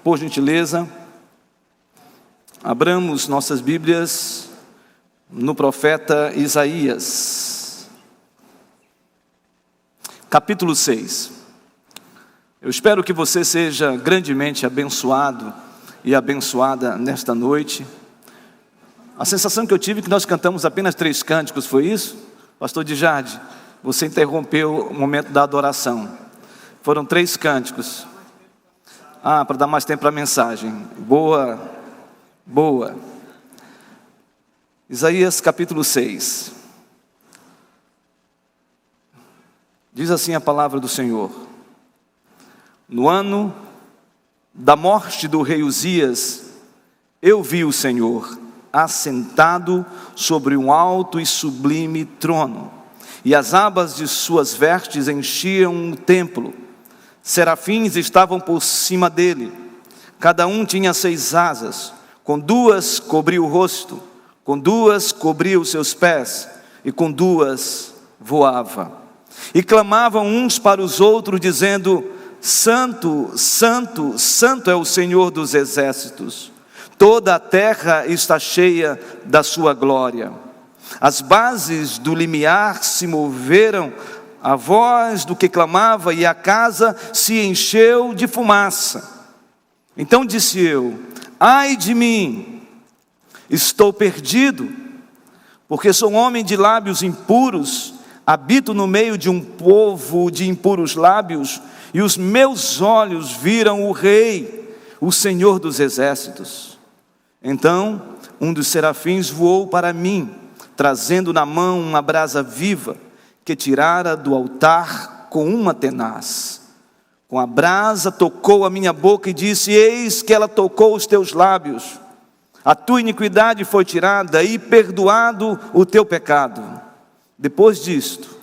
Por gentileza, abramos nossas Bíblias no profeta Isaías, capítulo 6. Eu espero que você seja grandemente abençoado e abençoada nesta noite. A sensação que eu tive é que nós cantamos apenas 3 cânticos, foi isso? Pastor Djade, você interrompeu o momento da adoração. Foram 3 cânticos. Para dar mais tempo para a mensagem. Boa. Isaías capítulo 6. Diz assim a palavra do Senhor: no ano da morte do rei Uzias, eu vi o Senhor assentado sobre um alto e sublime trono, e as abas de suas vestes enchiam o templo. Serafins estavam por cima dele, cada um tinha 6 asas, com 2 cobria o rosto, com 2 cobria os seus pés, e com 2 voava. E clamavam uns para os outros, dizendo: Santo, Santo, Santo é o Senhor dos exércitos, toda a terra está cheia da sua glória. As bases do limiar se moveram, a voz do que clamava, e a casa se encheu de fumaça. Então disse eu: ai de mim, estou perdido, porque sou um homem de lábios impuros, habito no meio de um povo de impuros lábios, e os meus olhos viram o Rei, o Senhor dos exércitos. Então um dos serafins voou para mim, trazendo na mão uma brasa viva, que tirara do altar com uma tenaz. Com a brasa tocou a minha boca e disse: eis que ela tocou os teus lábios. A tua iniquidade foi tirada e perdoado o teu pecado. Depois disto,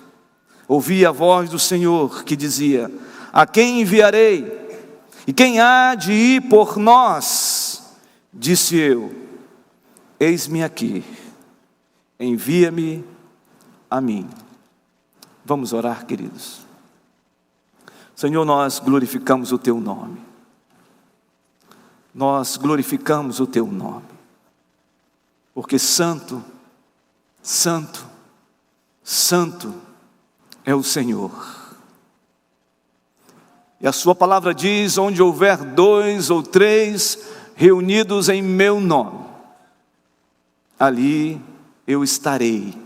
ouvi a voz do Senhor que dizia: a quem enviarei? E quem há de ir por nós? Disse eu: eis-me aqui, envia-me a mim. Vamos orar, queridos. Senhor, nós glorificamos o teu nome. Nós glorificamos o teu nome, porque santo, santo, santo é o Senhor. E a sua palavra diz: onde houver 2 ou 3 reunidos em meu nome, ali eu estarei.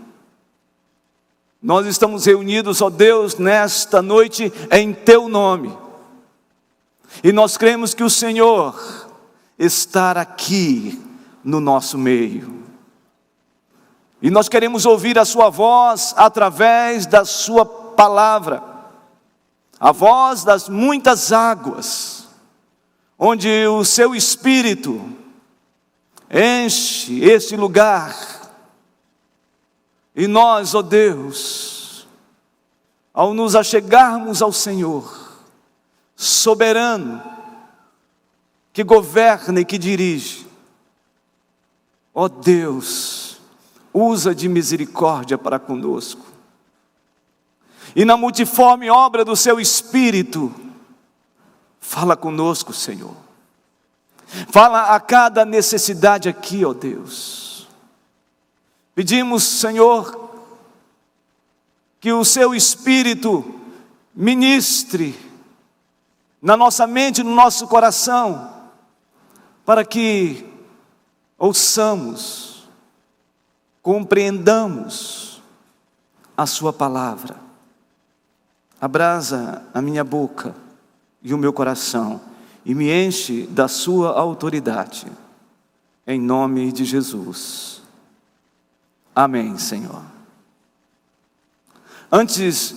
Nós estamos reunidos, ó Deus, nesta noite em teu nome, e nós cremos que o Senhor está aqui no nosso meio, e nós queremos ouvir a sua voz através da sua palavra, a voz das muitas águas, onde o seu Espírito enche este lugar. E nós, ó Deus, ao nos achegarmos ao Senhor, soberano, que governa e que dirige, ó Deus, usa de misericórdia para conosco. E na multiforme obra do seu Espírito, fala conosco, Senhor. Fala a cada necessidade aqui, ó Deus. Pedimos, Senhor, que o seu Espírito ministre na nossa mente, no nosso coração, para que ouçamos, compreendamos a sua palavra. Abrasa a minha boca e o meu coração, e me enche da sua autoridade, em nome de Jesus. Amém, Senhor. Antes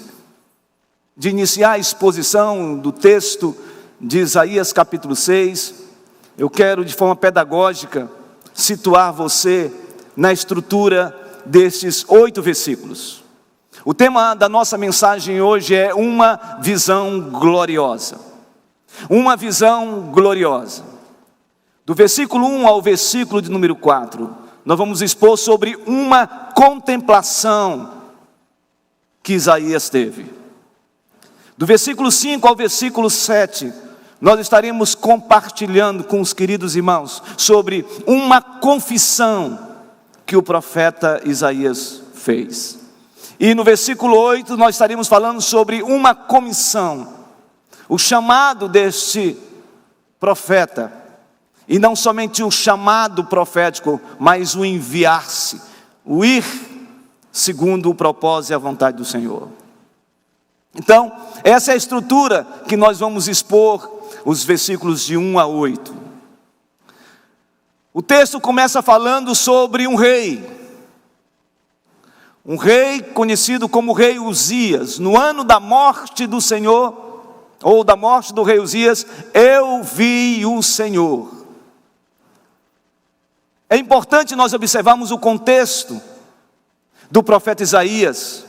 de iniciar a exposição do texto de Isaías capítulo 6, eu quero de forma pedagógica situar você na estrutura destes 8 versículos. O tema da nossa mensagem hoje é uma visão gloriosa. Uma visão gloriosa. Do versículo 1 ao versículo de número 4, nós vamos expor sobre uma contemplação que Isaías teve. Do versículo 5 ao versículo 7, nós estaremos compartilhando com os queridos irmãos sobre uma confissão que o profeta Isaías fez. E no versículo 8 nós estaremos falando sobre uma comissão, o chamado deste profeta, e não somente o chamado profético, mas o enviar-se, o ir segundo o propósito e a vontade do Senhor. Então, essa é a estrutura que nós vamos expor, os versículos de 1 a 8. O texto começa falando sobre um rei conhecido como rei Uzias. No ano da morte do Senhor, ou da morte do rei Uzias, eu vi o Senhor. É importante nós observarmos o contexto do profeta Isaías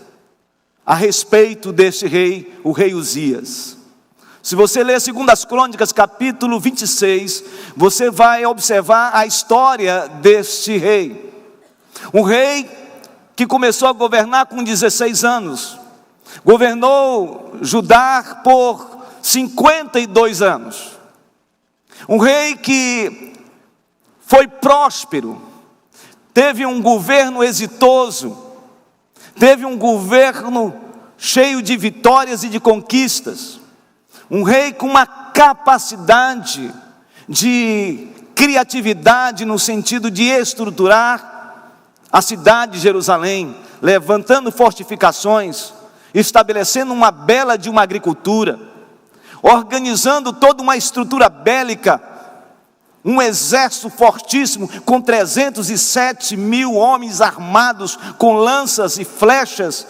a respeito deste rei, o rei Uzias. Se você ler 2 Crônicas, capítulo 26, você vai observar a história deste rei. Um rei que começou a governar com 16 anos. Governou Judá por 52 anos. Um rei que foi próspero, teve um governo exitoso, teve um governo cheio de vitórias e de conquistas. Um rei com uma capacidade de criatividade no sentido de estruturar a cidade de Jerusalém, levantando fortificações, estabelecendo uma bela de uma agricultura, organizando toda uma estrutura bélica, um exército fortíssimo com 307 mil homens armados com lanças e flechas,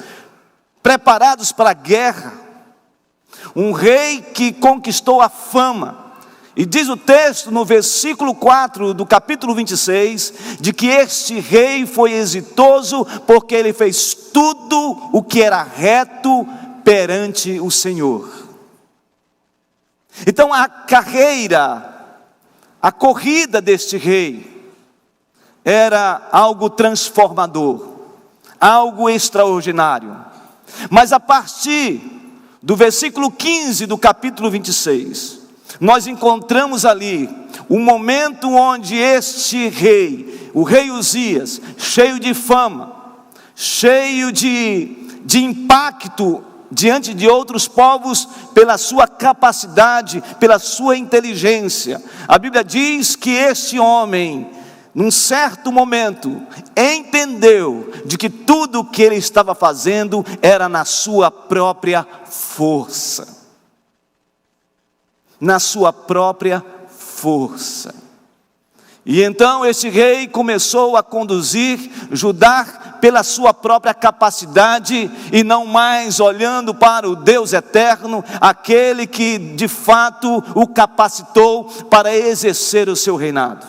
preparados para a guerra. Um rei que conquistou a fama. E diz o texto no versículo 4 do capítulo 26, de que este rei foi exitoso porque ele fez tudo o que era reto perante o Senhor. Então a corrida deste rei era algo transformador, algo extraordinário. Mas a partir do versículo 15 do capítulo 26, nós encontramos ali o momento onde este rei, o rei Uzias, cheio de fama, cheio de impacto diante de outros povos, pela sua capacidade, pela sua inteligência. A Bíblia diz que este homem, num certo momento, entendeu de que tudo o que ele estava fazendo era na sua própria força. Na sua própria força. E então este rei começou a conduzir Judá pela sua própria capacidade e não mais olhando para o Deus eterno, aquele que de fato o capacitou para exercer o seu reinado.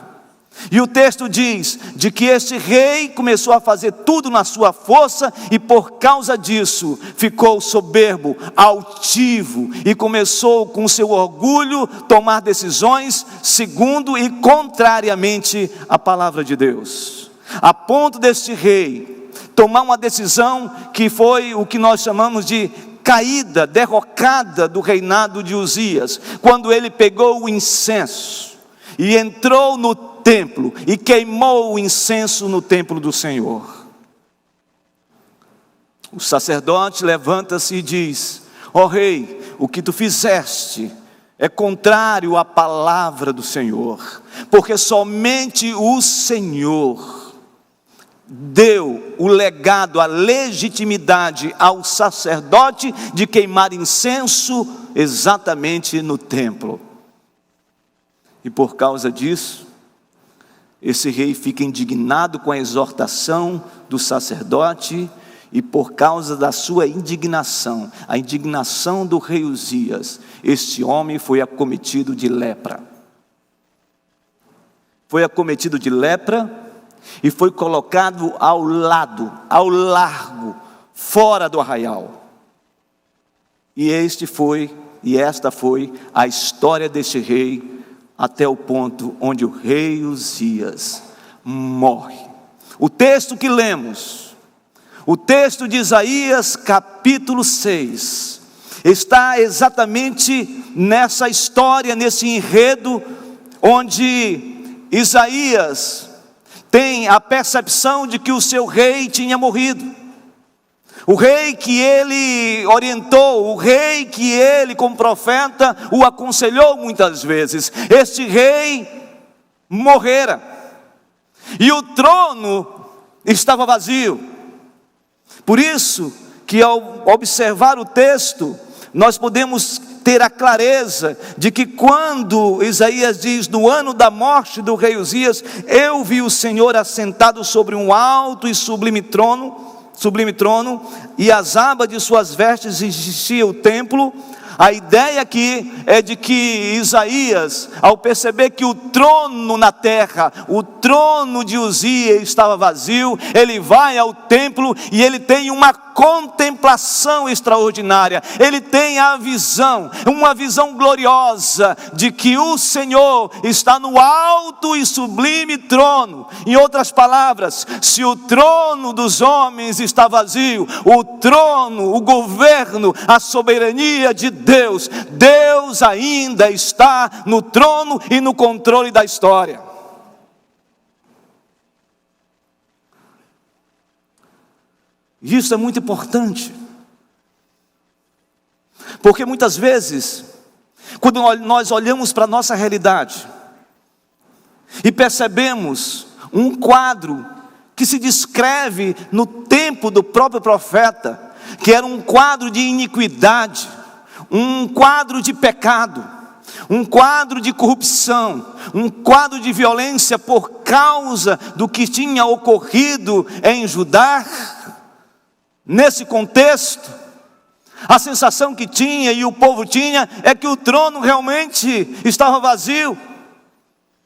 E o texto diz de que este rei começou a fazer tudo na sua força e por causa disso ficou soberbo, altivo e começou com seu orgulho tomar decisões segundo e contrariamente à palavra de Deus. A ponto deste rei tomar uma decisão que foi o que nós chamamos de caída, derrocada do reinado de Uzias, quando ele pegou o incenso e entrou no templo e queimou o incenso no templo do Senhor. O sacerdote levanta-se e diz: ó rei, o que tu fizeste é contrário à palavra do Senhor, porque somente o Senhor deu o legado, a legitimidade ao sacerdote de queimar incenso exatamente no templo. E por causa disso, esse rei fica indignado com a exortação do sacerdote, e por causa da sua indignação, a indignação do rei Uzias, este homem foi acometido de lepra. Foi acometido de lepra e foi colocado ao largo, fora do arraial. E esta foi a história deste rei, até o ponto onde o rei Uzias morre. O texto que lemos, o texto de Isaías capítulo 6, está exatamente nessa história, nesse enredo, onde Isaías tem a percepção de que o seu rei tinha morrido. O rei que ele orientou, o rei que ele, como profeta, o aconselhou muitas vezes. Este rei morrera. E o trono estava vazio. Por isso que ao observar o texto, nós podemos ter a clareza de que quando Isaías diz, no ano da morte do rei Uzias, eu vi o Senhor assentado sobre um alto e sublime trono, e as abas de suas vestes enchiam o templo. A ideia aqui é de que Isaías, ao perceber que o trono na terra, o trono de Uzias estava vazio, ele vai ao templo e ele tem uma contemplação extraordinária. Ele tem a visão, uma visão gloriosa de que o Senhor está no alto e sublime trono. Em outras palavras, se o trono dos homens está vazio, o trono, o governo, a soberania de Deus, Deus ainda está no trono e no controle da história. Isso é muito importante, porque muitas vezes, quando nós olhamos para a nossa realidade e percebemos um quadro que se descreve no tempo do próprio profeta, que era um quadro de iniquidade, um quadro de pecado, um quadro de corrupção, um quadro de violência por causa do que tinha ocorrido em Judá. Nesse contexto, a sensação que tinha e o povo tinha é que o trono realmente estava vazio,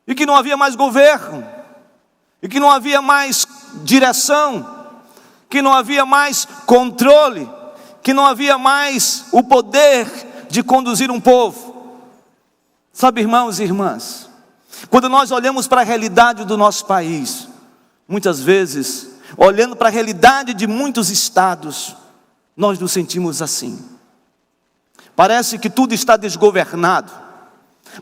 e que não havia mais governo, e que não havia mais direção, que não havia mais controle, que não havia mais o poder de conduzir um povo. Sabe, irmãos e irmãs, quando nós olhamos para a realidade do nosso país, muitas vezes, olhando para a realidade de muitos estados, nós nos sentimos assim. Parece que tudo está desgovernado.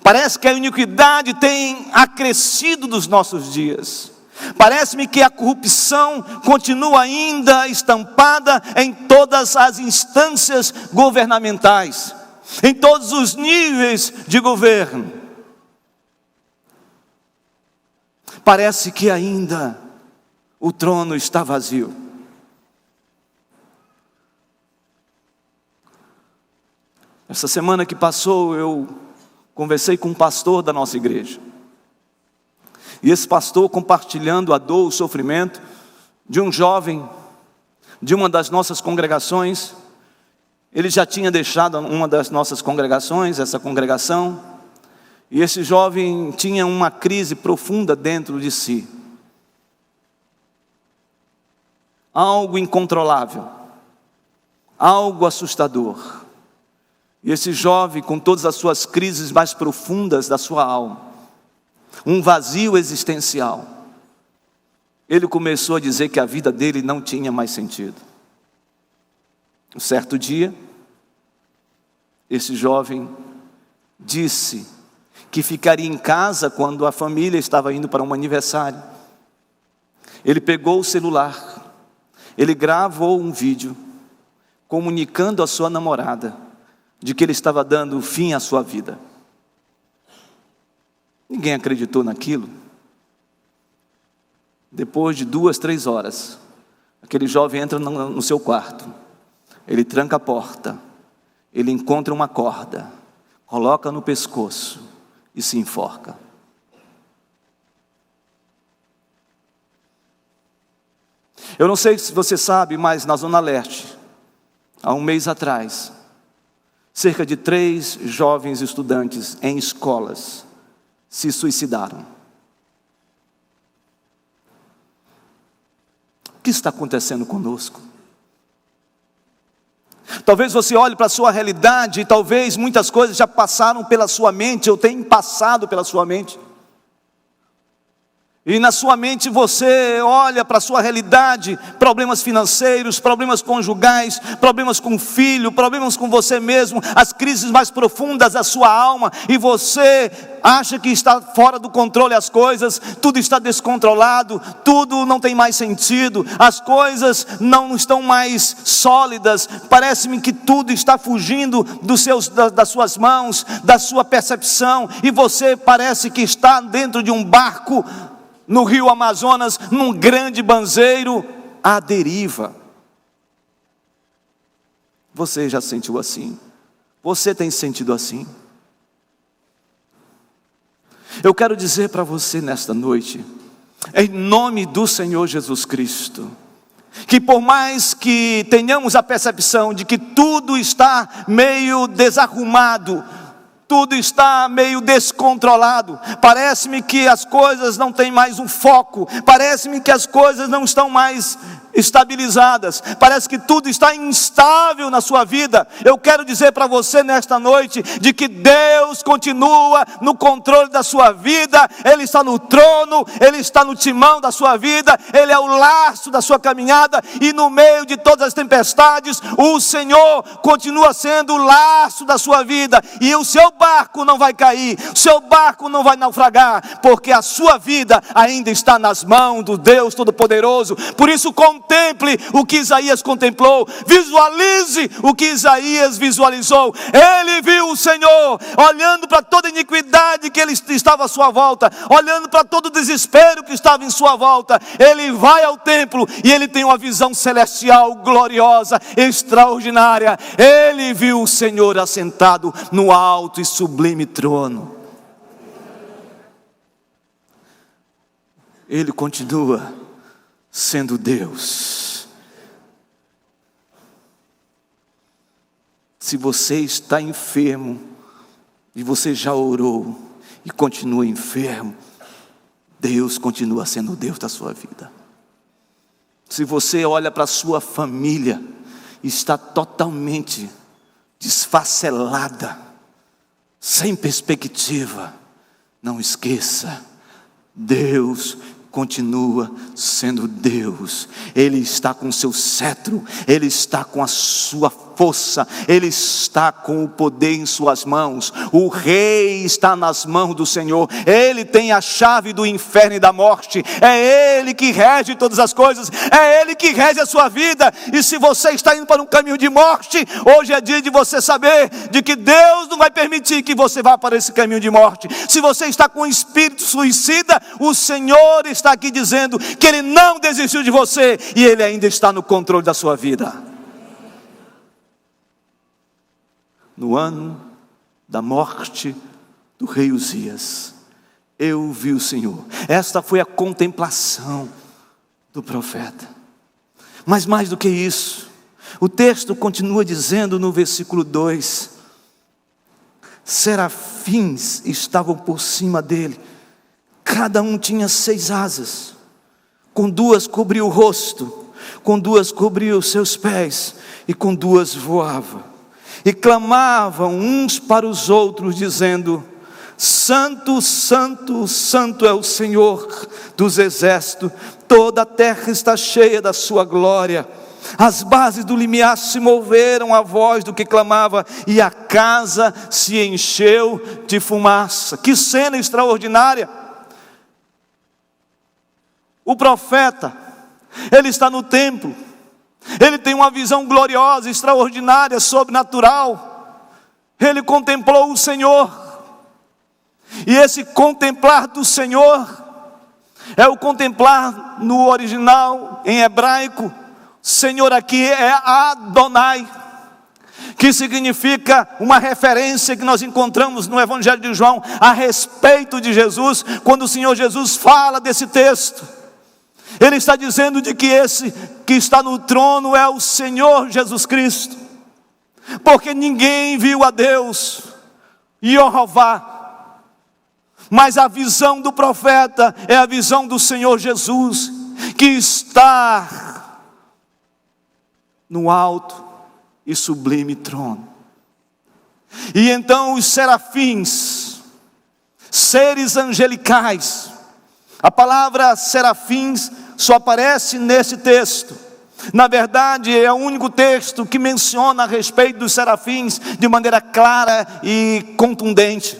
Parece que a iniquidade tem acrescido nos nossos dias. Parece-me que a corrupção continua ainda estampada em todas as instâncias governamentais, em todos os níveis de governo. Parece que ainda o trono está vazio. Essa semana que passou, eu conversei com um pastor da nossa igreja. E esse pastor, compartilhando a dor, o sofrimento de um jovem de uma das nossas congregações. Ele já tinha deixado uma das nossas congregações, essa congregação, e esse jovem tinha uma crise profunda dentro de si. Algo incontrolável, algo assustador. E esse jovem, com todas as suas crises mais profundas da sua alma, um vazio existencial, ele começou a dizer que a vida dele não tinha mais sentido. Um certo dia, esse jovem disse que ficaria em casa quando a família estava indo para um aniversário. Ele pegou o celular, ele gravou um vídeo comunicando à sua namorada de que ele estava dando fim à sua vida. Ninguém acreditou naquilo. Depois de 2, 3 horas, aquele jovem entra no seu quarto, ele tranca a porta, ele encontra uma corda, coloca no pescoço e se enforca. Eu não sei se você sabe, mas na Zona Leste, há um mês atrás, cerca de 3 jovens estudantes em escolas se suicidaram. O que está acontecendo conosco? Talvez você olhe para a sua realidade e talvez muitas coisas já passaram pela sua mente, ou têm passado pela sua mente. E na sua mente você olha para a sua realidade, problemas financeiros, problemas conjugais, problemas com o filho, problemas com você mesmo, as crises mais profundas da sua alma, e você acha que está fora do controle as coisas, tudo está descontrolado, tudo não tem mais sentido, as coisas não estão mais sólidas, parece-me que tudo está fugindo das suas mãos, da sua percepção, e você parece que está dentro de um barco no rio Amazonas, num grande banzeiro à deriva. Você já sentiu assim? Você tem sentido assim? Eu quero dizer para você nesta noite, em nome do Senhor Jesus Cristo, que por mais que tenhamos a percepção de que tudo está meio desarrumado, tudo está meio descontrolado, parece-me que as coisas não têm mais um foco, parece-me que as coisas não estão mais estabilizadas, parece que tudo está instável na sua vida. Eu quero dizer para você nesta noite, de que Deus continua no controle da sua vida, Ele está no trono, Ele está no timão da sua vida, Ele é o laço da sua caminhada, e no meio de todas as tempestades, o Senhor continua sendo o laço da sua vida, e o seu barco não vai cair, o seu barco não vai naufragar, porque a sua vida ainda está nas mãos do Deus Todo-Poderoso. Por isso contemple o que Isaías contemplou, visualize o que Isaías visualizou. Ele viu o Senhor olhando para toda iniquidade que ele estava à sua volta, olhando para todo o desespero que estava em sua volta. Ele vai ao templo e ele tem uma visão celestial, gloriosa, extraordinária. Ele viu o Senhor assentado no alto e sublime trono. Ele continua sendo Deus. Se você está enfermo e você já orou e continua enfermo, Deus continua sendo o Deus da sua vida. Se você olha para a sua família e está totalmente desfacelada, sem perspectiva, não esqueça, Deus continua sendo Deus. Ele está com o seu cetro, Ele está com a sua força, Ele está com o poder em suas mãos. O rei está nas mãos do Senhor, Ele tem a chave do inferno e da morte, é Ele que rege todas as coisas, é Ele que rege a sua vida. E se você está indo para um caminho de morte, hoje é dia de você saber de que Deus não vai permitir que você vá para esse caminho de morte. Se você está com um espírito suicida, o Senhor está aqui dizendo que Ele não desistiu de você, e Ele ainda está no controle da sua vida. No ano da morte do rei Uzias, eu vi o Senhor. Esta foi a contemplação do profeta. Mas mais do que isso, o texto continua dizendo no versículo 2: serafins estavam por cima dele, cada um tinha 6 asas, com 2 cobria o rosto, com 2 cobria os seus pés, e com 2 voava. E clamavam uns para os outros, dizendo: Santo, Santo, Santo é o Senhor dos exércitos, toda a terra está cheia da sua glória. As bases do limiar se moveram à voz do que clamava, e a casa se encheu de fumaça. Que cena extraordinária! O profeta, ele está no templo, ele tem uma visão gloriosa, extraordinária, sobrenatural. Ele contemplou o Senhor, e esse contemplar do Senhor é o contemplar no original, em hebraico. Senhor aqui é Adonai, que significa uma referência que nós encontramos no Evangelho de João a respeito de Jesus. Quando o Senhor Jesus fala desse texto, Ele está dizendo de que esse que está no trono é o Senhor Jesus Cristo, porque ninguém viu a Deus, Jeová, mas a visão do profeta é a visão do Senhor Jesus, que está no alto e sublime trono. E então os serafins, seres angelicais, A palavra serafins só aparece nesse texto. Na verdade, é o único texto que menciona a respeito dos serafins de maneira clara e contundente.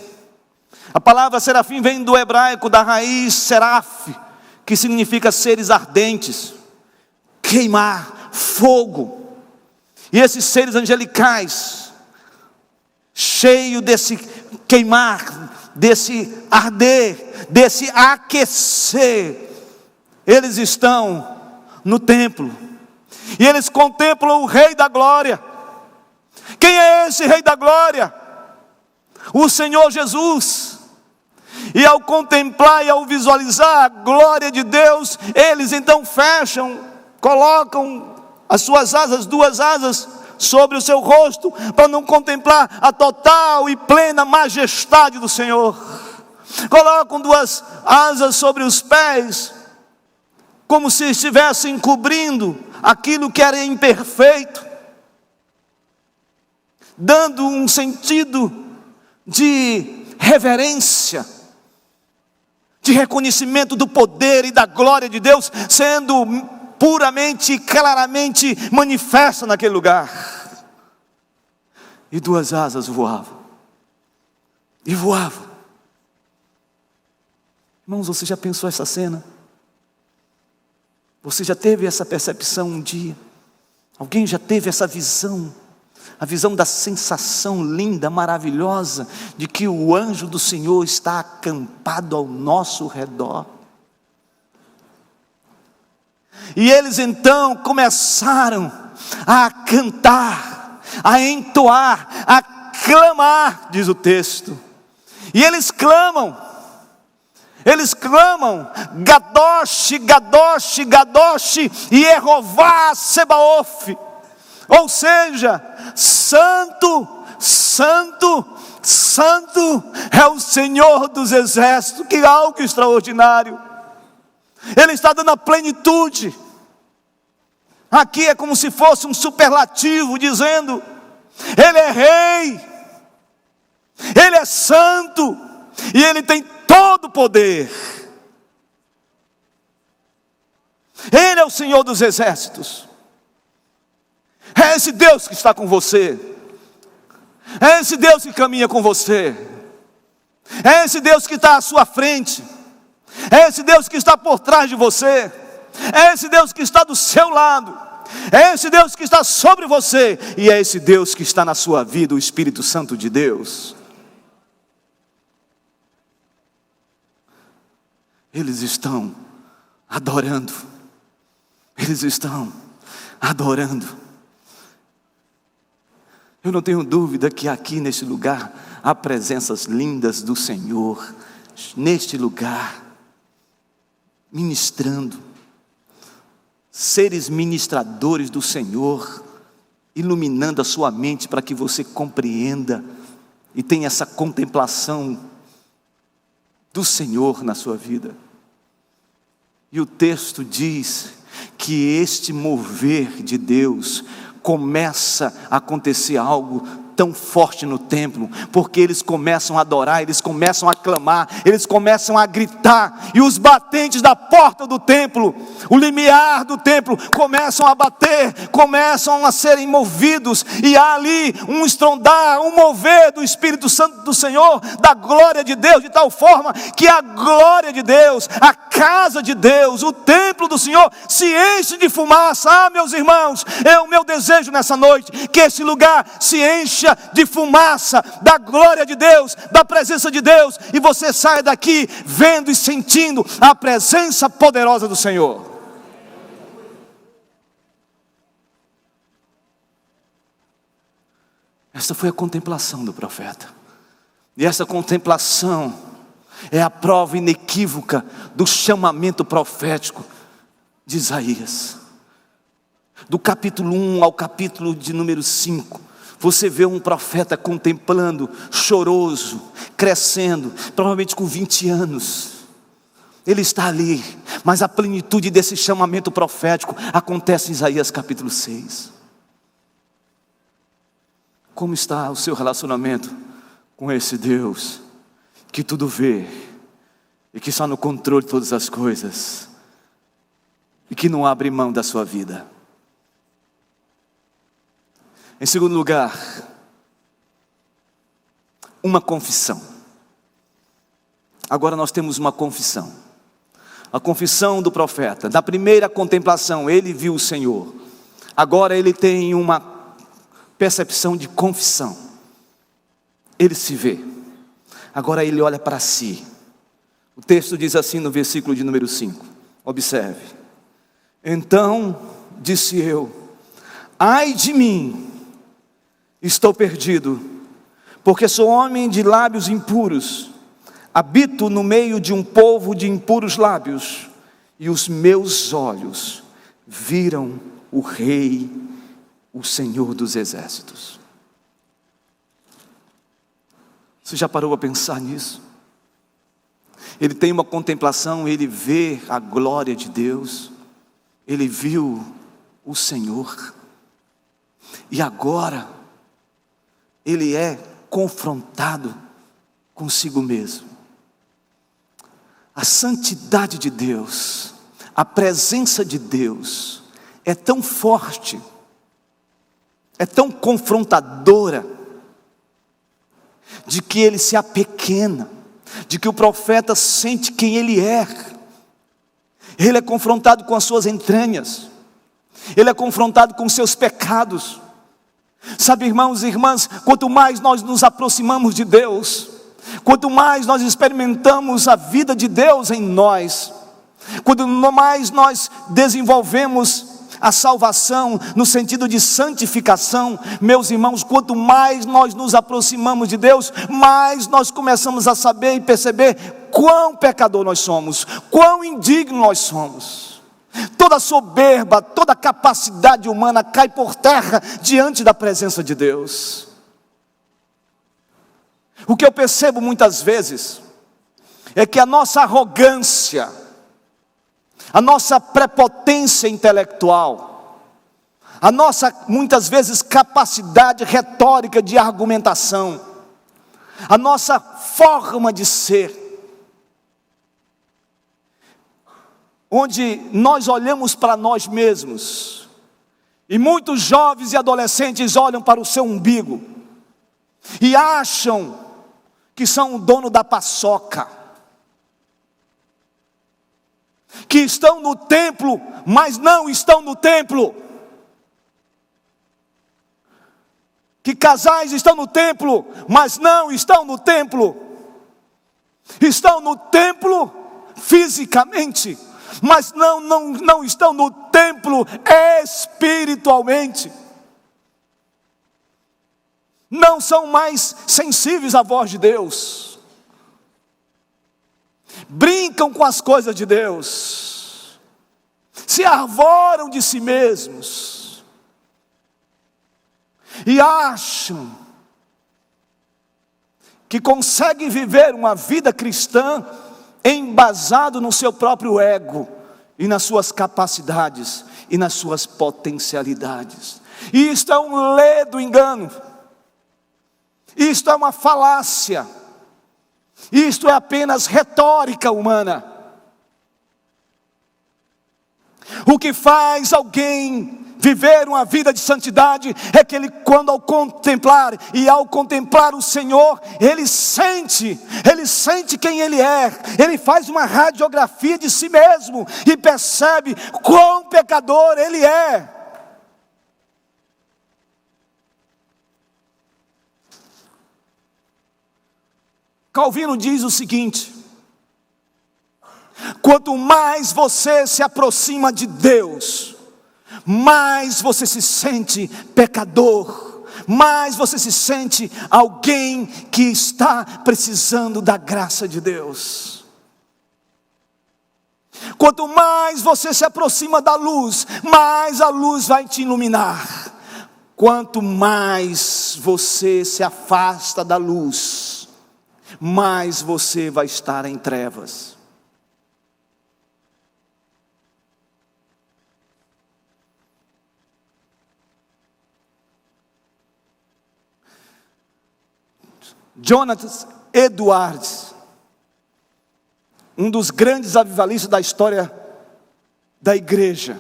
A palavra serafim vem do hebraico, da raiz seraf, que significa seres ardentes, queimar, fogo. E esses seres angelicais, cheios desse queimar, desse arder, desse aquecer, eles estão no templo. E eles contemplam o Rei da Glória. Quem é esse Rei da Glória? O Senhor Jesus. E ao contemplar e ao visualizar a glória de Deus, eles então fecham, colocam as suas asas, 2 asas, sobre o seu rosto, para não contemplar a total e plena majestade do Senhor. Colocam 2 asas sobre os pés, como se estivessem cobrindo aquilo que era imperfeito, dando um sentido de reverência, de reconhecimento do poder e da glória de Deus, sendo puramente e claramente manifesta naquele lugar. E 2 asas voavam, e voavam. Irmãos, você já pensou essa cena? Você já teve essa percepção um dia? Alguém já teve essa visão? A visão da sensação linda, maravilhosa, de que o anjo do Senhor está acampado ao nosso redor. E eles então começaram a cantar, a entoar, a clamar, diz o texto. E eles clamam, Gadosh, Gadosh, Gadosh, Yehová Sebaoth. Ou seja, Santo, Santo, Santo é o Senhor dos exércitos. Que algo extraordinário. Ele está dando a plenitude. Aqui é como se fosse um superlativo, dizendo: Ele é rei, Ele é santo, e Ele tem todo o poder. Ele é o Senhor dos exércitos. É esse Deus que está com você. É esse Deus que caminha com você. É esse Deus que está à sua frente. É esse Deus que está por trás de você. É esse Deus que está do seu lado. É esse Deus que está sobre você. E é esse Deus que está na sua vida, o Espírito Santo de Deus. Eles estão adorando. Eles estão adorando. Eu não tenho dúvida que aqui neste lugar há presenças lindas do Senhor, neste lugar, ministrando, seres ministradores do Senhor, iluminando a sua mente para que você compreenda e tenha essa contemplação do Senhor na sua vida. E o texto diz que este mover de Deus começa a acontecer algo tão forte no templo, porque eles começam a adorar, eles começam a clamar, eles começam a gritar, e os batentes da porta do templo, o limiar do templo, começam a bater, começam a serem movidos, e há ali um estrondar, um mover do Espírito Santo do Senhor, da glória de Deus, de tal forma que a glória de Deus, a casa de Deus, o templo do Senhor se enche de fumaça. Ah, meus irmãos, é o meu desejo nessa noite, que esse lugar se encha de fumaça, da glória de Deus, da presença de Deus, e você saia daqui vendo e sentindo a presença poderosa do Senhor. Essa foi a contemplação do profeta, e essa contemplação é a prova inequívoca do chamamento profético de Isaías. Do capítulo 1 ao capítulo de número 5, você vê um profeta contemplando, choroso, crescendo, provavelmente com 20 anos. Ele está ali, mas a plenitude desse chamamento profético acontece em Isaías capítulo 6. Como está o seu relacionamento com esse Deus que tudo vê, e que está no controle de todas as coisas, e que não abre mão da sua vida. Em segundo lugar, uma confissão. Agora nós temos uma confissão. A confissão do profeta. Na primeira contemplação, ele viu o Senhor. Agora ele tem uma percepção de confissão. Ele se vê. Agora ele olha para si. O texto diz assim no versículo de número 5. Observe. Então disse eu: ai de mim, estou perdido, porque sou homem de lábios impuros. Habito no meio de um povo de impuros lábios, e os meus olhos viram o Rei, o Senhor dos Exércitos. Você já parou a pensar nisso? Ele tem uma contemplação, ele vê a glória de Deus, ele viu o Senhor, e agora ele é confrontado consigo mesmo. A santidade de Deus, a presença de Deus é tão forte, é tão confrontadora, de que ele se apequena, de que o profeta sente quem ele é. Ele é confrontado com as suas entranhas, ele é confrontado com os seus pecados. Sabe, irmãos e irmãs, quanto mais nós nos aproximamos de Deus, quanto mais nós experimentamos a vida de Deus em nós, quanto mais nós desenvolvemos a salvação no sentido de santificação, meus irmãos, quanto mais nós nos aproximamos de Deus, mais nós começamos a saber e perceber quão pecador nós somos, quão indigno nós somos. Toda soberba, toda capacidade humana cai por terra diante da presença de Deus. O que eu percebo muitas vezes é que a nossa arrogância, a nossa prepotência intelectual, a nossa muitas vezes capacidade retórica de argumentação, a nossa forma de ser, onde nós olhamos para nós mesmos, e muitos jovens e adolescentes olham para o seu umbigo e acham que são o dono da paçoca, que estão no templo, mas não estão no templo, que casais estão no templo, mas não estão no templo, estão no templo fisicamente, mas não estão no templo espiritualmente. Não são mais sensíveis à voz de Deus, brincam com as coisas de Deus, se arvoram de si mesmos e acham que conseguem viver uma vida cristã embasado no seu próprio ego e nas suas capacidades e nas suas potencialidades. E isto é um ledo engano. Isto é uma falácia. Isto é apenas retórica humana. O que faz alguém viver uma vida de santidade é que ele, quando ao contemplar o Senhor, ele sente quem ele é. Ele faz uma radiografia de si mesmo e percebe quão pecador ele é. Calvino diz o seguinte: quanto mais você se aproxima de Deus, mais você se sente pecador, mais você se sente alguém que está precisando da graça de Deus. Quanto mais você se aproxima da luz, mais a luz vai te iluminar. Quanto mais você se afasta da luz, mais você vai estar em trevas. Jonathan Edwards, um dos grandes avivalistas da história da igreja.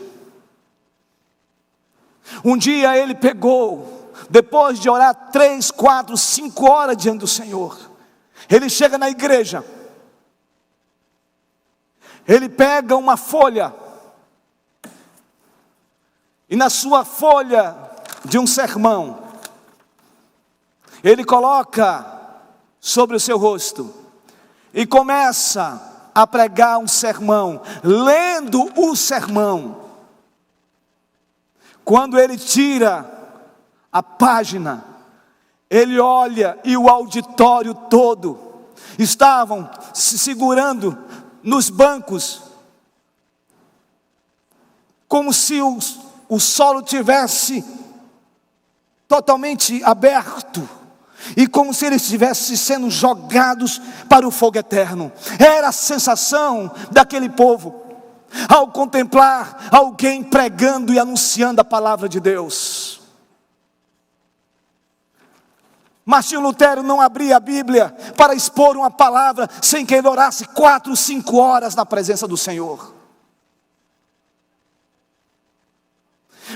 Um dia ele pegou, depois de orar 3, 4, 5 horas diante do Senhor, ele chega na igreja, ele pega uma folha, e na sua folha de um sermão, ele coloca sobre o seu rosto, e começa a pregar um sermão, lendo o sermão. Quando ele tira a página, ele olha e o auditório todo estavam se segurando nos bancos, como se o solo tivesse totalmente aberto, e como se eles estivessem sendo jogados para o fogo eterno. Era a sensação daquele povo ao contemplar alguém pregando e anunciando a palavra de Deus. Martinho Lutero não abria a Bíblia para expor uma palavra sem que ele orasse 4, 5 horas na presença do Senhor.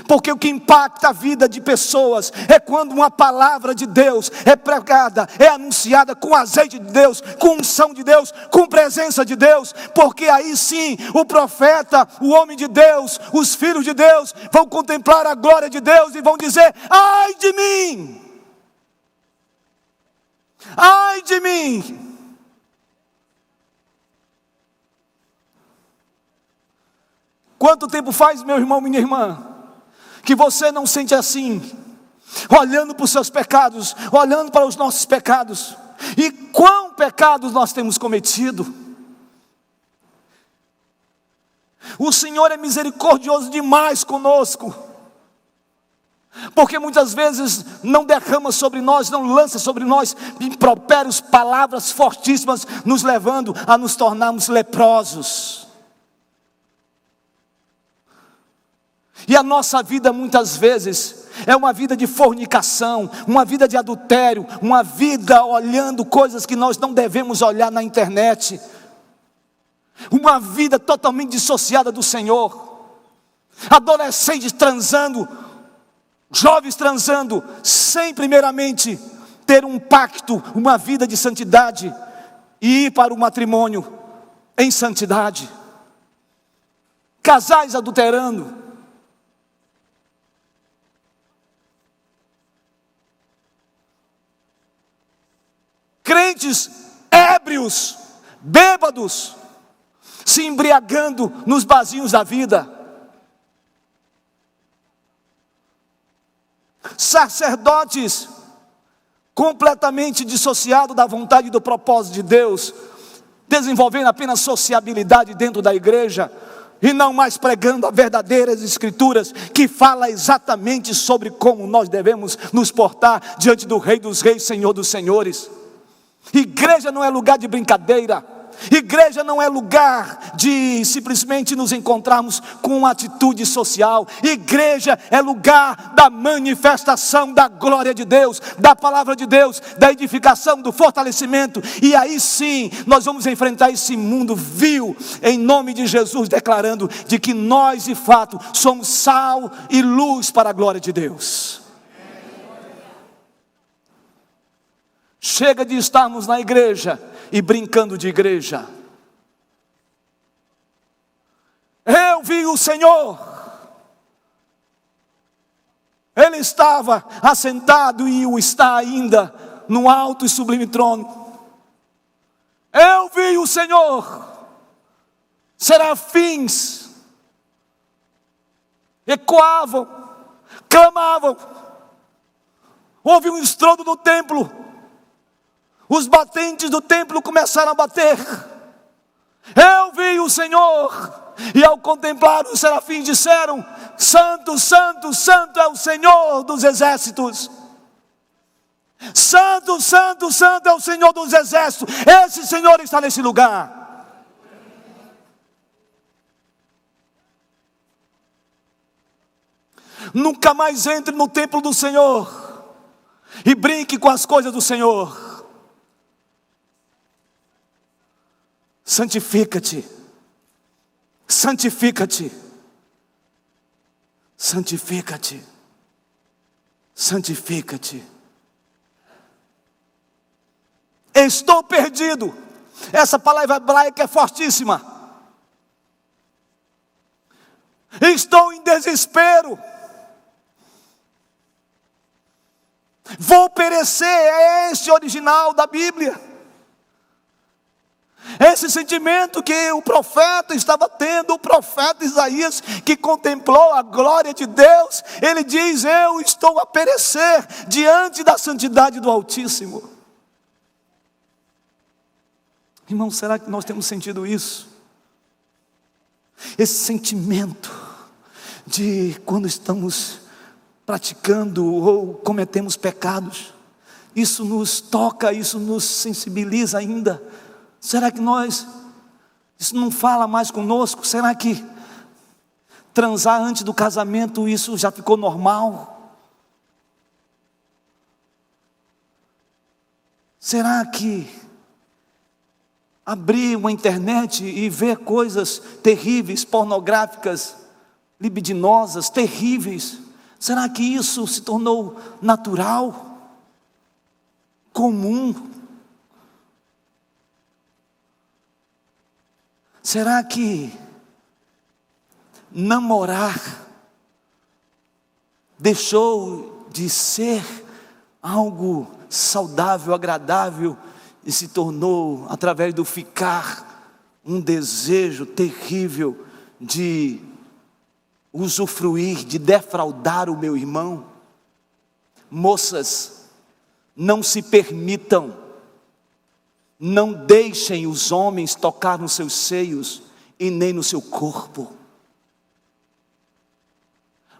Porque o que impacta a vida de pessoas é quando uma palavra de Deus é pregada, é anunciada com azeite de Deus, com unção de Deus, com presença de Deus. Porque aí sim o profeta, o homem de Deus, os filhos de Deus vão contemplar a glória de Deus e vão dizer: ai de mim! Ai de mim! Quanto tempo faz, meu irmão, minha irmã, que você não sente assim, olhando para os seus pecados, olhando para os nossos pecados, e quão pecados nós temos cometido? O Senhor é misericordioso demais conosco, porque muitas vezes não derrama sobre nós, não lança sobre nós impropérios, palavras fortíssimas, nos levando a nos tornarmos leprosos. E a nossa vida muitas vezes é uma vida de fornicação, uma vida de adultério, uma vida olhando coisas que nós não devemos olhar na internet, uma vida totalmente dissociada do Senhor, adolescentes transando, jovens transando, sem primeiramente ter um pacto, uma vida de santidade, e ir para o matrimônio em santidade, casais adulterando, crentes ébrios, bêbados, se embriagando nos barzinhos da vida, sacerdotes completamente dissociados da vontade e do propósito de Deus, desenvolvendo apenas sociabilidade dentro da igreja, e não mais pregando as verdadeiras escrituras, que fala exatamente sobre como nós devemos nos portar diante do Rei dos Reis, Senhor dos Senhores. Igreja não é lugar de brincadeira, igreja não é lugar de simplesmente nos encontrarmos com uma atitude social. Igreja é lugar da manifestação da glória de Deus, da palavra de Deus, da edificação, do fortalecimento. E aí sim, nós vamos enfrentar esse mundo vil, em nome de Jesus, declarando de que nós de fato somos sal e luz para a glória de Deus. Chega de estarmos na igreja e brincando de igreja. Eu vi o Senhor, Ele estava assentado e o está ainda no alto e sublime trono. Eu vi o Senhor, serafins ecoavam, clamavam, houve um estrondo no templo. Os batentes do templo começaram a bater. Eu vi o Senhor, e ao contemplar os serafins disseram: Santo, Santo, Santo é o Senhor dos exércitos. Santo, Santo, Santo é o Senhor dos exércitos. Esse Senhor está nesse lugar. Nunca mais entre no templo do Senhor e brinque com as coisas do Senhor. santifica-te, santifica-te, santifica-te, santifica-te. Estou perdido. Essa palavra hebraica é fortíssima. Estou em desespero. Vou perecer. É esse original da Bíblia. Esse sentimento que o profeta estava tendo, o profeta Isaías, que contemplou a glória de Deus, ele diz: eu estou a perecer diante da santidade do Altíssimo. Irmão, será que nós temos sentido isso? Esse sentimento de quando estamos praticando ou cometemos pecados, isso nos toca, isso nos sensibiliza ainda. Será que isso não fala mais conosco? Será que transar antes do casamento, isso já ficou normal? Será que abrir uma internet e ver coisas terríveis, pornográficas, libidinosas, terríveis, será que isso se tornou natural, comum? Será que namorar deixou de ser algo saudável, agradável, e se tornou, através do ficar, um desejo terrível de usufruir, de defraudar o meu irmão? Moças, não se permitam, não deixem os homens tocar nos seus seios e nem no seu corpo.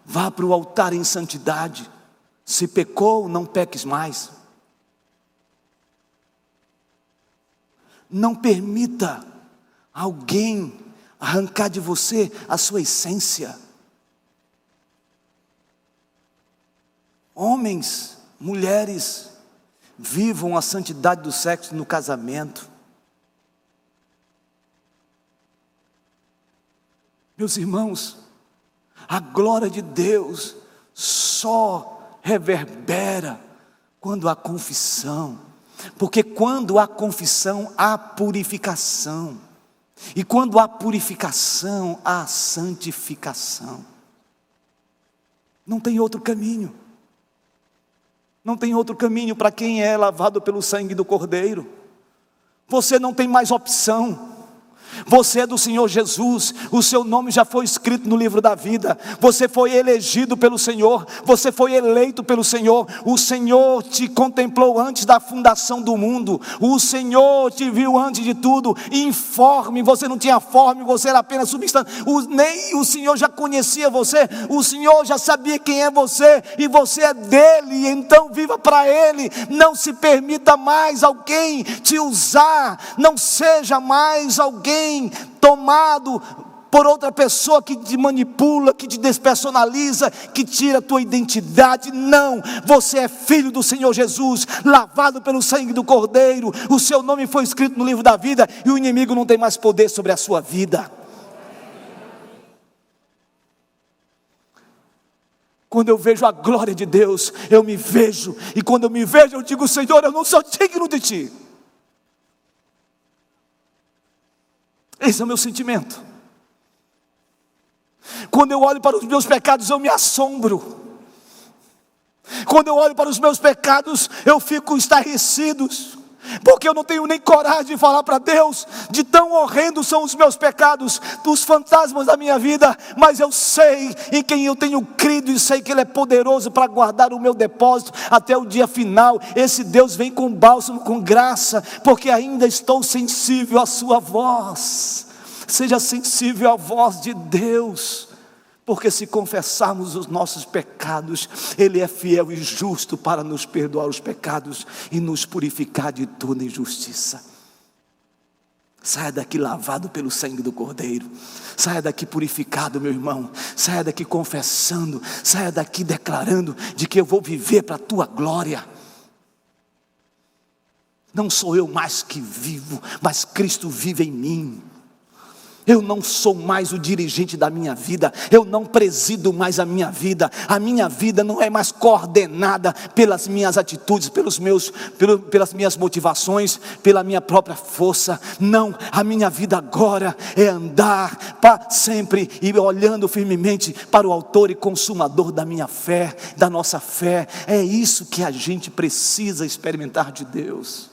Vá para o altar em santidade. Se pecou, não peques mais. Não permita alguém arrancar de você a sua essência. Homens, mulheres, vivam a santidade do sexo no casamento. Meus irmãos, a glória de Deus só reverbera quando há confissão. Porque quando há confissão, há purificação. E quando há purificação, há santificação. Não tem outro caminho. Não tem outro caminho para quem é lavado pelo sangue do Cordeiro. Você não tem mais opção. Você é do Senhor Jesus, o seu nome já foi escrito no livro da vida. Você foi elegido pelo Senhor, você foi eleito pelo Senhor. O Senhor te contemplou antes da fundação do mundo. O Senhor te viu antes de tudo, informe. Você não tinha forma, você era apenas substância. Nem o Senhor já conhecia você, o Senhor já sabia quem é você, e você é dele. Então viva para ele. Não se permita mais alguém te usar. Não seja mais alguém tomado por outra pessoa que te manipula, que te despersonaliza, que tira a tua identidade. Não, você é filho do Senhor Jesus, lavado pelo sangue do Cordeiro. O seu nome foi escrito no livro da vida, e o inimigo não tem mais poder sobre a sua vida. Quando eu vejo a glória de Deus, eu me vejo, e quando eu me vejo, eu digo: Senhor, eu não sou digno de Ti. Esse é o meu sentimento. Quando eu olho para os meus pecados, eu me assombro. Quando eu olho para os meus pecados, eu fico estarrecido, porque eu não tenho nem coragem de falar para Deus de tão horrendos são os meus pecados, dos fantasmas da minha vida. Mas eu sei em quem eu tenho crido, e sei que Ele é poderoso para guardar o meu depósito até o dia final. Esse Deus vem com bálsamo, com graça, porque ainda estou sensível à sua voz. Seja sensível à voz de Deus, porque se confessarmos os nossos pecados, Ele é fiel e justo para nos perdoar os pecados e nos purificar de toda injustiça. Saia daqui lavado pelo sangue do Cordeiro. Saia daqui purificado, meu irmão. Saia daqui confessando. Saia daqui declarando de que eu vou viver para a tua glória. Não sou eu mais que vivo, mas Cristo vive em mim. Eu não sou mais o dirigente da minha vida, eu não presido mais a minha vida não é mais coordenada pelas minhas atitudes, pelas minhas motivações, pela minha própria força. Não, a minha vida agora é andar para sempre e olhando firmemente para o autor e consumador da minha fé, da nossa fé. É isso que a gente precisa experimentar de Deus.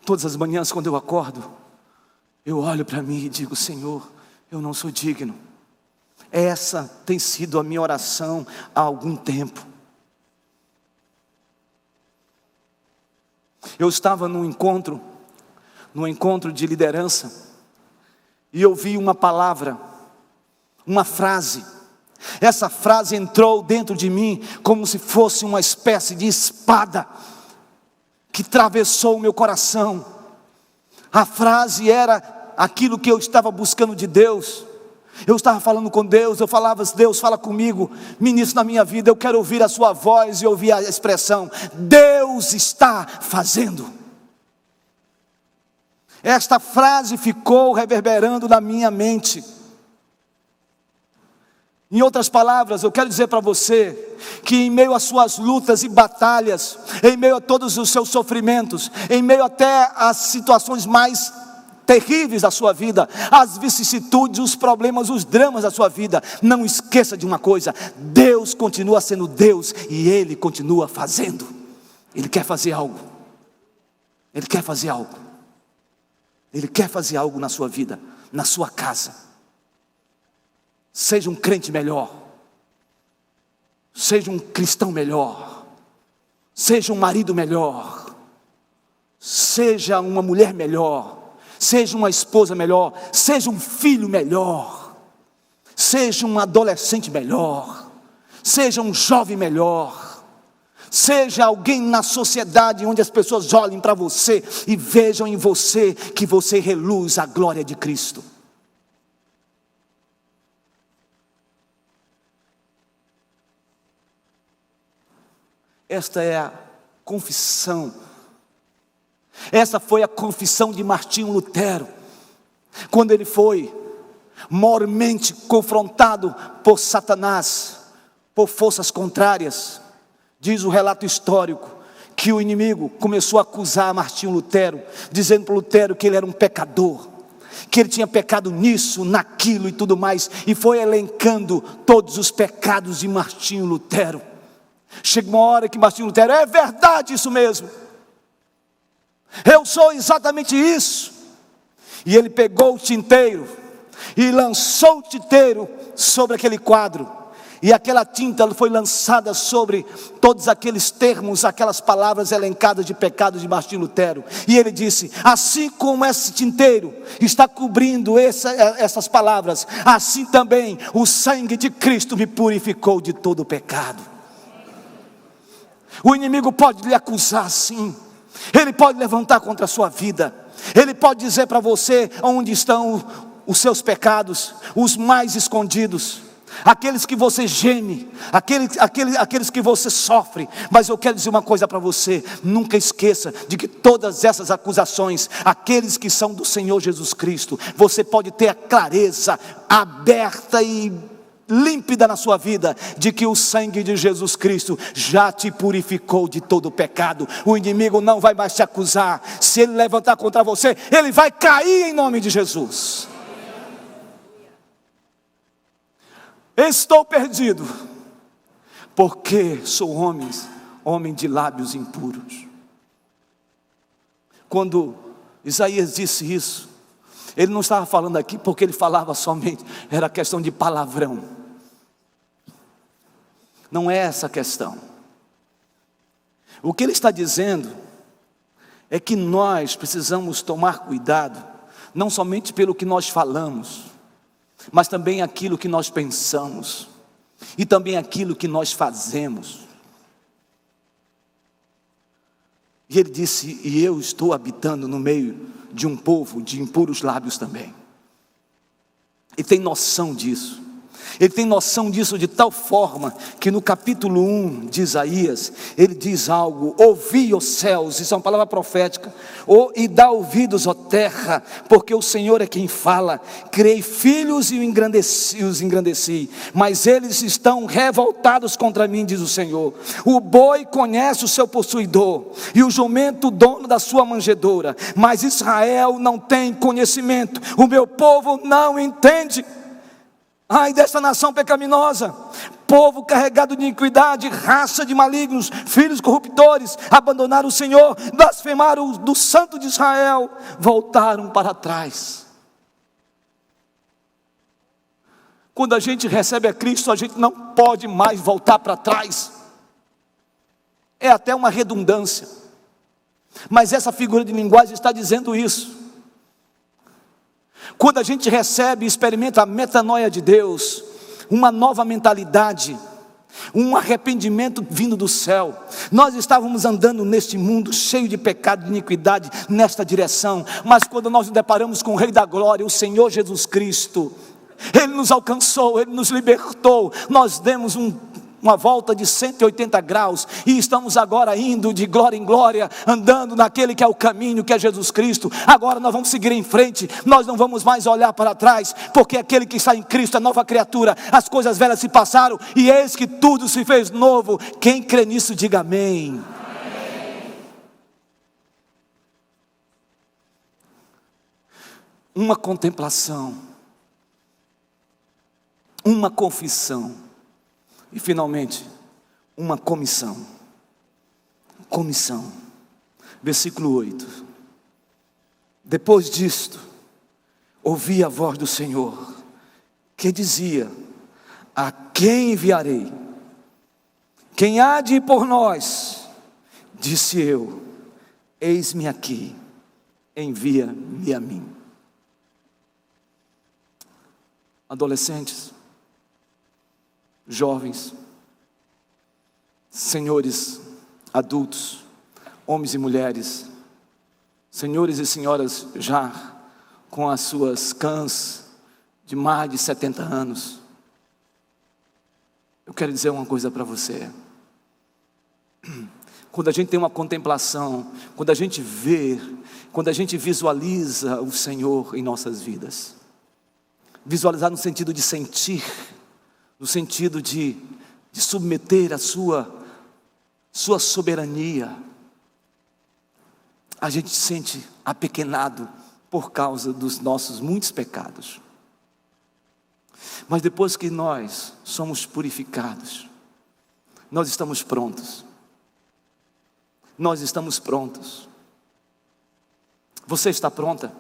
Todas as manhãs quando eu acordo, eu olho para mim e digo: Senhor, eu não sou digno. Essa tem sido a minha oração há algum tempo. Eu estava num encontro de liderança, e eu vi uma palavra, uma frase. Essa frase entrou dentro de mim como se fosse uma espécie de espada que atravessou o meu coração. A frase era aquilo que eu estava buscando de Deus. Eu estava falando com Deus, eu falava: Deus, fala comigo, ministra na minha vida, eu quero ouvir a sua voz. E ouvir a expressão: Deus está fazendo. Esta frase ficou reverberando na minha mente. Em outras palavras, eu quero dizer para você que em meio às suas lutas e batalhas, em meio a todos os seus sofrimentos, em meio até às situações mais terríveis da sua vida, as vicissitudes, os problemas, os dramas da sua vida, não esqueça de uma coisa: Deus continua sendo Deus e Ele continua fazendo. Ele quer fazer algo. Ele quer fazer algo. Ele quer fazer algo na sua vida, na sua casa. Seja um crente melhor, seja um cristão melhor, seja um marido melhor, seja uma mulher melhor, seja uma esposa melhor, seja um filho melhor, seja um adolescente melhor, seja um jovem melhor, seja alguém na sociedade onde as pessoas olhem para você e vejam em você que você reluz a glória de Cristo. Esta é a confissão. Essa foi a confissão de Martinho Lutero, quando ele foi mormente confrontado por Satanás, por forças contrárias. Diz o relato histórico que o inimigo começou a acusar Martinho Lutero, dizendo para Lutero que ele era um pecador, que ele tinha pecado nisso, naquilo e tudo mais, e foi elencando todos os pecados de Martinho Lutero. Chega uma hora que Martinho Lutero: é verdade isso mesmo, eu sou exatamente isso. E ele pegou o tinteiro e lançou o tinteiro sobre aquele quadro, e aquela tinta foi lançada sobre todos aqueles termos, aquelas palavras elencadas de pecados de Martinho Lutero. E ele disse: assim como esse tinteiro está cobrindo essas palavras, assim também o sangue de Cristo me purificou de todo o pecado. O inimigo pode lhe acusar, sim. Ele pode levantar contra a sua vida. Ele pode dizer para você onde estão os seus pecados, os mais escondidos, aqueles que você geme, aqueles que você sofre. Mas eu quero dizer uma coisa para você: nunca esqueça de que todas essas acusações, aqueles que são do Senhor Jesus Cristo, você pode ter a clareza aberta e límpida na sua vida, de que o sangue de Jesus Cristo já te purificou de todo o pecado. O inimigo não vai mais te acusar. Se ele levantar contra você, ele vai cair em nome de Jesus. Estou perdido, porque sou homem de lábios impuros. Quando Isaías disse isso, ele não estava falando aqui porque ele falava somente, era questão de palavrão. Não é essa a questão. O que ele está dizendo é que nós precisamos tomar cuidado, não somente pelo que nós falamos, mas também aquilo que nós pensamos, e também aquilo que nós fazemos. E ele disse: e eu estou habitando no meio de um povo de impuros lábios também. Ele tem noção disso. Ele tem noção disso de tal forma que no capítulo 1 de Isaías, ele diz algo: ouvi, ó céus, isso é uma palavra profética, e dá ouvidos, ó terra, porque o Senhor é quem fala. Criei filhos e os engrandeci, mas eles estão revoltados contra mim, diz o Senhor. O boi conhece o seu possuidor, e o jumento o dono da sua manjedoura, mas Israel não tem conhecimento, o meu povo não entende. Ai desta nação pecaminosa, povo carregado de iniquidade, raça de malignos, filhos corruptores, abandonaram o Senhor, blasfemaram do Santo de Israel, voltaram para trás. Quando a gente recebe a Cristo, a gente não pode mais voltar para trás. É até uma redundância, mas essa figura de linguagem está dizendo isso. Quando a gente recebe e experimenta a metanoia de Deus, uma nova mentalidade, um arrependimento vindo do céu. Nós estávamos andando neste mundo cheio de pecado, de iniquidade, nesta direção, mas quando nós nos deparamos com o Rei da Glória, o Senhor Jesus Cristo, Ele nos alcançou, Ele nos libertou, nós demos uma volta de 180 graus, e estamos agora indo de glória em glória, andando naquele que é o caminho, que é Jesus Cristo. Agora nós vamos seguir em frente, nós não vamos mais olhar para trás, porque aquele que está em Cristo é nova criatura, as coisas velhas se passaram, e eis que tudo se fez novo. Quem crê nisso, diga amém. Uma contemplação, uma confissão, e finalmente, uma comissão. Comissão. Versículo 8. Depois disto, ouvi a voz do Senhor, que dizia: a quem enviarei? Quem há de ir por nós? Disse eu: eis-me aqui, envia-me a mim. Adolescentes, jovens, senhores adultos, homens e mulheres, senhores e senhoras já com as suas cãs de mais de 70 anos, eu quero dizer uma coisa para você. Quando a gente tem uma contemplação, quando a gente vê, quando a gente visualiza o Senhor em nossas vidas, visualizar no sentido de sentir, no sentido de submeter a sua soberania, a gente se sente apequenado por causa dos nossos muitos pecados. Mas depois que nós somos purificados, nós estamos prontos. Nós estamos prontos. Você está pronta?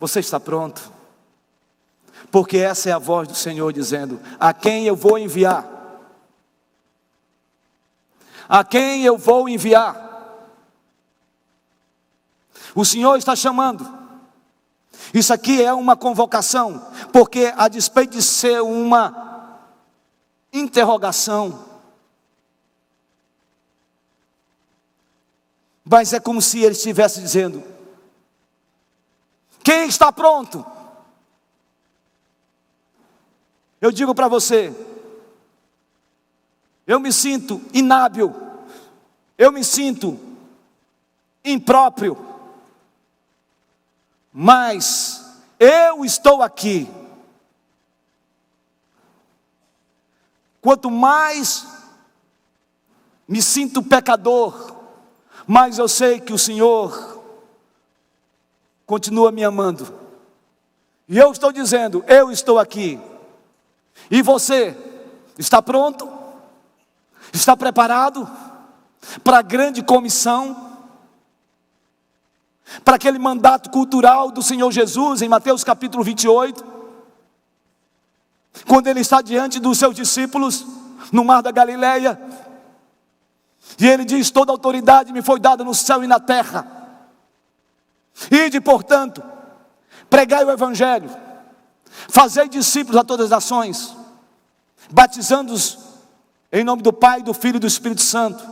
Você está pronto? Porque essa é a voz do Senhor dizendo: a quem eu vou enviar? A quem eu vou enviar? O Senhor está chamando. Isso aqui é uma convocação, porque a despeito de ser uma interrogação, mas é como se Ele estivesse dizendo: quem está pronto? Eu digo para você, eu me sinto inábil, eu me sinto impróprio, mas eu estou aqui. Quanto mais me sinto pecador, mais eu sei que o Senhor continua me amando. E eu estou dizendo, eu estou aqui. E você está pronto? Está preparado para a grande comissão? Para aquele mandato cultural do Senhor Jesus em Mateus capítulo 28? Quando Ele está diante dos seus discípulos no mar da Galileia, e Ele diz: toda autoridade me foi dada no céu e na terra. Ide, portanto, pregai o Evangelho, fazei discípulos a todas as nações, batizando-os em nome do Pai, do Filho e do Espírito Santo,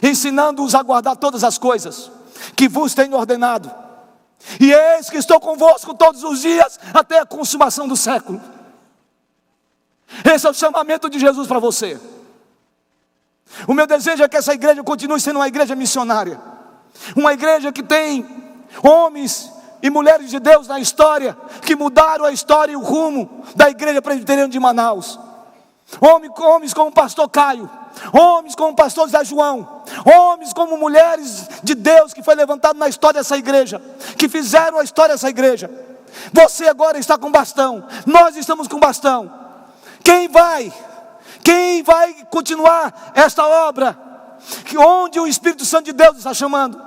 ensinando-os a guardar todas as coisas que vos tenho ordenado. E eis que estou convosco todos os dias, até a consumação do século. Esse é o chamamento de Jesus para você. O meu desejo é que essa igreja continue sendo uma igreja missionária, uma igreja que tem homens e mulheres de Deus na história, que mudaram a história e o rumo da igreja presbiteriana de Manaus. Homens como o pastor Caio, homens como o pastor Zé João, homens como mulheres de Deus que foi levantado na história dessa igreja, que fizeram a história dessa igreja. Você agora está com bastão, nós estamos com bastão. Quem vai continuar esta obra, onde o Espírito Santo de Deus está chamando?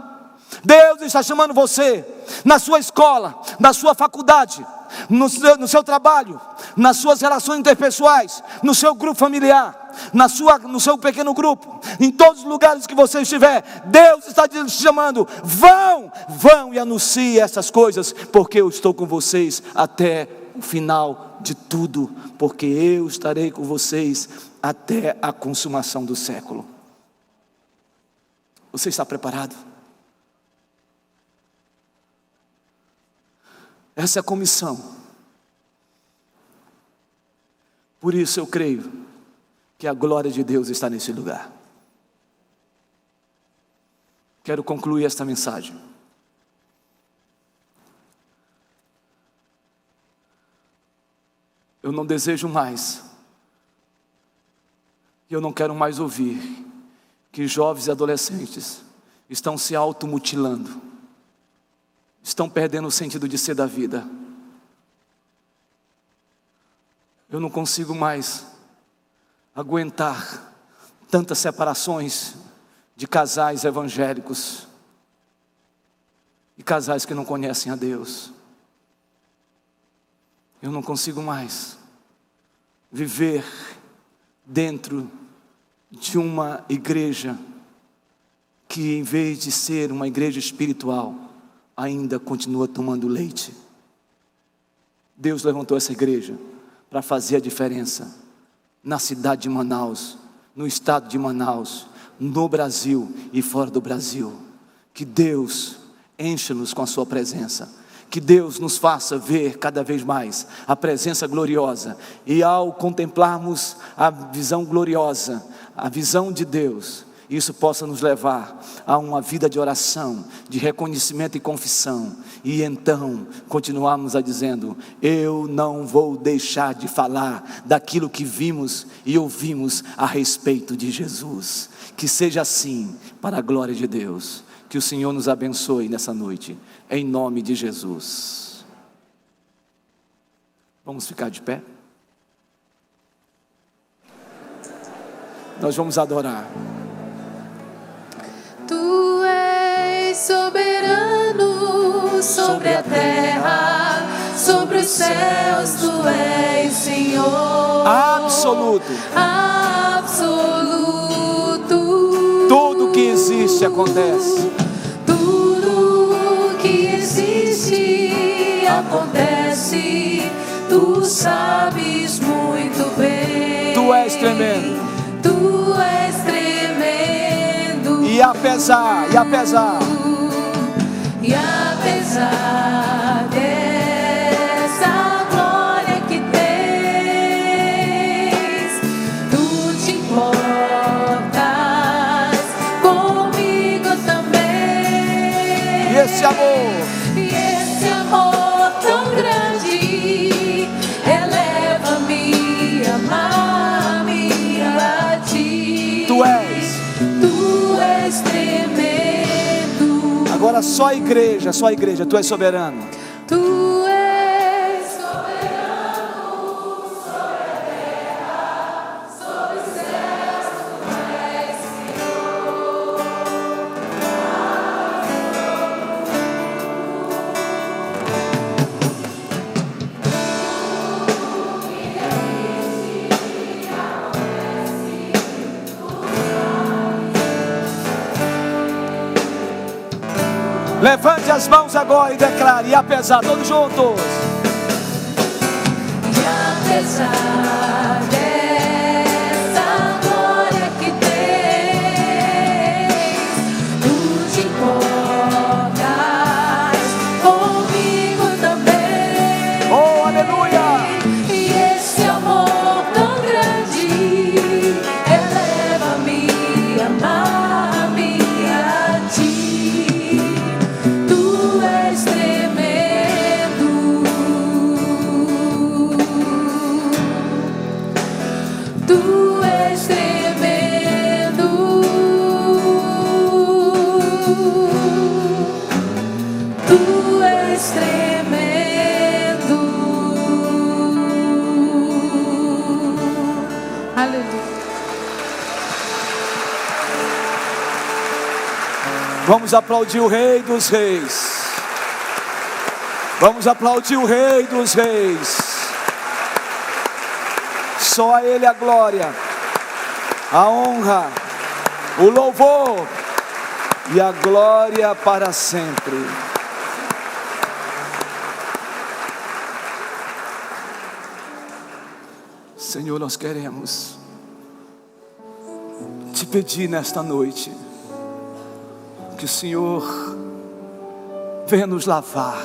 Deus está chamando você, na sua escola, na sua faculdade, no seu trabalho, nas suas relações interpessoais, no seu grupo familiar, no seu pequeno grupo, em todos os lugares que você estiver. Deus está te chamando: vão e anuncie essas coisas, porque eu estou com vocês até o final de tudo, porque eu estarei com vocês até a consumação do século. Você está preparado? Essa é a comissão. Por isso eu creio que a glória de Deus está nesse lugar. Quero concluir esta mensagem. Eu não desejo mais, e eu não quero mais ouvir que jovens e adolescentes estão se automutilando, estão perdendo o sentido de ser da vida. Eu não consigo mais aguentar tantas separações de casais evangélicos e casais que não conhecem a Deus. Eu não consigo mais viver dentro de uma igreja que, em vez de ser uma igreja espiritual, ainda continua tomando leite. Deus levantou essa igreja para fazer a diferença na cidade de Manaus, no estado de Manaus, no Brasil e fora do Brasil. Que Deus encha-nos com a sua presença. Que Deus nos faça ver cada vez mais a presença gloriosa. E ao contemplarmos a visão gloriosa, a visão de Deus, isso possa nos levar a uma vida de oração, de reconhecimento e confissão. E então continuarmos a dizendo: eu não vou deixar de falar daquilo que vimos e ouvimos a respeito de Jesus. Que seja assim, para a glória de Deus. Que o Senhor nos abençoe nessa noite, em nome de Jesus. Vamos ficar de pé? Nós vamos adorar. Tu és soberano sobre a terra, sobre os céus, tu és Senhor Absoluto. Absoluto. Tudo que existe acontece. Tudo que existe acontece. Tu sabes muito bem. Tu és tremendo. Tu és tremendo. E apesar dessa glória que tens, tu te importas comigo também. E esse amor tão grande eleva-me, amar-me a ti. Tu és tremendo. Agora só a igreja, tu és soberano. Tu és soberano sobre a terra, sobre os céus, tu és Senhor. Levante as mãos agora e declare: e apesar, todos juntos. E apesar dessa glória que tens, tu te importas comigo também. Oh, aleluia! E esse amor tão tremendo. Aleluia. Vamos aplaudir o Rei dos Reis. Vamos aplaudir o Rei dos Reis. Só a Ele a glória, a honra, o louvor e a glória para sempre. Senhor, nós queremos te pedir nesta noite que o Senhor venha nos lavar,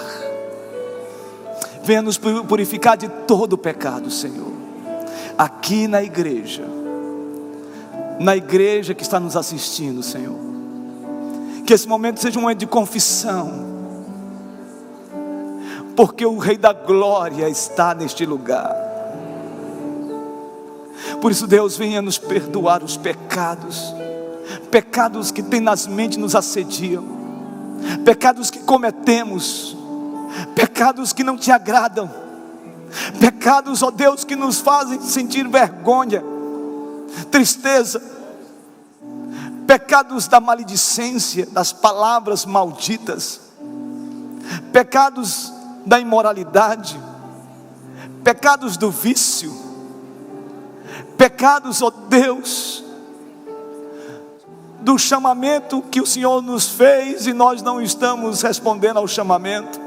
venha nos purificar de todo o pecado, Senhor. Aqui na igreja que está nos assistindo, Senhor, que esse momento seja um momento de confissão, porque o Rei da Glória está neste lugar. Por isso, Deus, venha nos perdoar os pecados que tem nas mentes nos assediam, pecados que cometemos, pecados que não te agradam, pecados, ó Deus, que nos fazem sentir vergonha, tristeza, pecados da maledicência, das palavras malditas, pecados da imoralidade, pecados do vício, pecados, ó Deus, do chamamento que o Senhor nos fez e nós não estamos respondendo ao chamamento.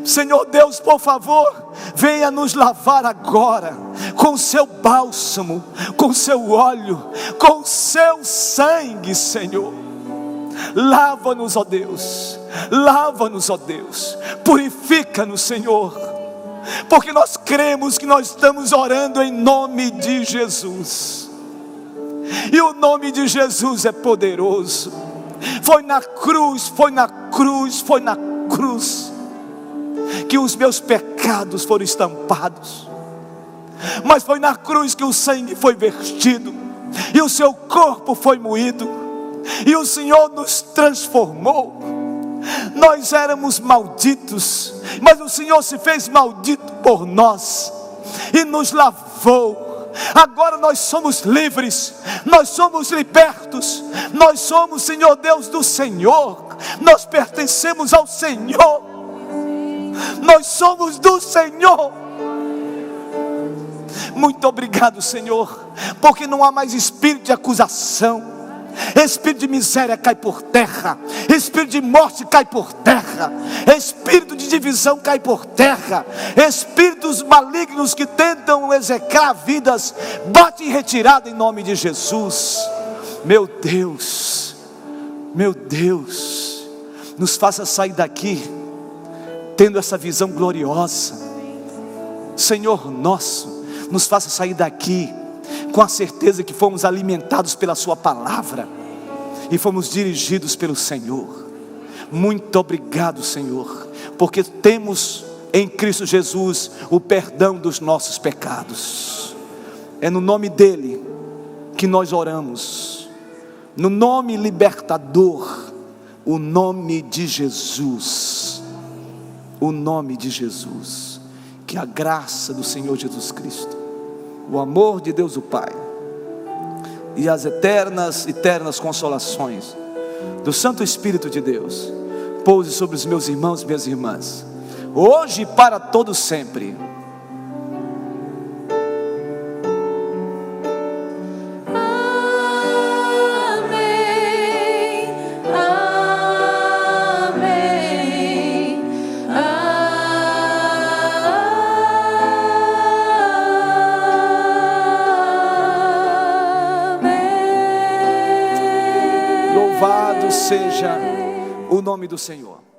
Senhor Deus, por favor, venha nos lavar agora com o seu bálsamo, com o seu óleo, com o seu sangue, Senhor. Lava-nos, ó Deus, lava-nos, ó Deus, purifica-nos, Senhor, porque nós cremos que nós estamos orando em nome de Jesus, e o nome de Jesus é poderoso. Foi na cruz que os meus pecados foram estampados, mas foi na cruz que o sangue foi vertido, e o seu corpo foi moído, e o Senhor nos transformou. Nós éramos malditos, mas o Senhor se fez maldito por nós, e nos lavou. Agora nós somos livres, nós somos libertos, nós somos, Senhor Deus, do Senhor, nós pertencemos ao Senhor, nós somos do Senhor. Muito obrigado, Senhor, porque não há mais espírito de acusação, espírito de miséria cai por terra, espírito de morte cai por terra, espírito de divisão cai por terra, espíritos malignos que tentam execrar vidas, bate em retirada em nome de Jesus. Meu Deus, nos faça sair daqui tendo essa visão gloriosa. Senhor nosso, nos faça sair daqui com a certeza que fomos alimentados pela sua palavra e fomos dirigidos pelo Senhor. Muito obrigado, Senhor, porque temos em Cristo Jesus o perdão dos nossos pecados. É no nome dele que nós oramos, no nome libertador, o nome de Jesus, o nome de Jesus. Que a graça do Senhor Jesus Cristo, o amor de Deus o Pai e as eternas consolações do Santo Espírito de Deus pouse sobre os meus irmãos e minhas irmãs, hoje e para todo sempre. Louvado seja o nome do Senhor.